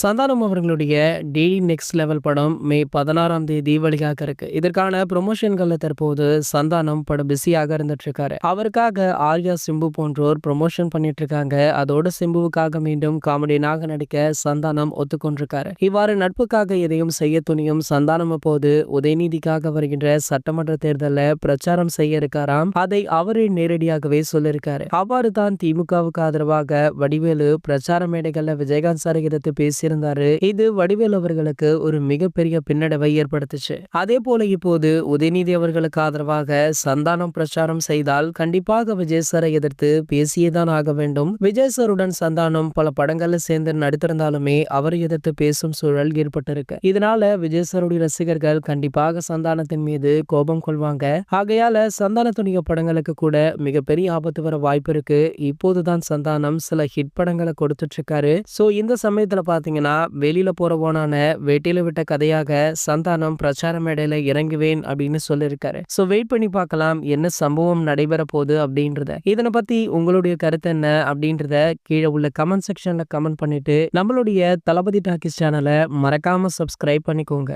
சந்தானம் அவர்களுடைய daily next level படம் மே 16ஆம் தேதி வெளியாக இருக்கு. இதற்கான ப்ரொமோஷன்கள்ல தற்போது சந்தானம் படம் பிஸியாக இருந்துட்டு இருக்காரு. அவருக்காக ஆர்யா, சிம்பு போன்றோர் ப்ரொமோஷன் பண்ணிட்டு இருக்காங்க. அதோட சிம்புவுக்காக மீண்டும் காமெடியனாக நடிக்க சந்தானம் ஒத்துக்கொண்டிருக்காரு. இவ்வாறு நட்புக்காக எதையும் செய்ய துணியும் சந்தானம் அப்போது உதயநிதிக்காக வருகின்ற சட்டமன்ற தேர்தலில் பிரச்சாரம் செய்ய இருக்காராம். அதை அவரே நேரடியாகவே சொல்லியிருக்காரு. அவ்வாறு தான் திமுகவுக்கு ஆதரவாக வடிவேலு பிரச்சார மேடைகள்ல விஜயகாந்த் சார் எதிர்த்து பேசியிருந்தாரு. இது வடிவேலு அவர்களுக்கு ஒரு மிகப்பெரிய பின்னடைவை ஏற்படுத்துச்சு. அதே போல இப்போது உதயநிதி அவர்களுக்கு ஆதரவாக சந்தானம் பிரச்சாரம் செய்தால் கண்டிப்பாக விஜய் சாரை எதிர்த்து பேசியேதான் ஆக வேண்டும். விஜய் சாருடன் சந்தானம் பல படங்கள்ல சேர்ந்து நடித்திருந்தாலுமே அவரை எதிர்த்து பேசும் சூழல் ஏற்பட்டிருக்கு. இதனால விஜய் சாருடைய ரசிகர்கள் கண்டிப்பாக சந்தானத்தின் மீது கோபம் கொள்வாங்க. ஆகையால சந்தானத்துடைய படங்களுக்கு கூட மிகப்பெரிய ஆபத்து வர வாய்ப்பு இருக்கு. இப்போதுதான் சந்தானம் சில ஹிட் படங்களை கொடுத்துட்டு இருக்காரு. சோ இந்த சமயத்துல பாத்தீங்கன்னா வெளியில போறவோனான வெட்டியில விட்ட கதையாக சந்தானம் பிரச்சார மேடையில இறங்குவேன் அப்படின்னு சொல்லியிருக்காரு. சோ வெயிட் பண்ணி பார்க்கலாம் என்ன சம்பவம் நடைபெற போகுது அப்படின்றத. இதனை பத்தி உங்களுடைய கருத்து என்ன அப்படின்றத கீழே உள்ள கமெண்ட் செக்ஷன்ல கமெண்ட் பண்ணிட்டு நம்மளுடைய தளபதி டாக்கிஸ் சேனலை மறக்காம சப்ஸ்கிரைப் பண்ணிக்கோங்க.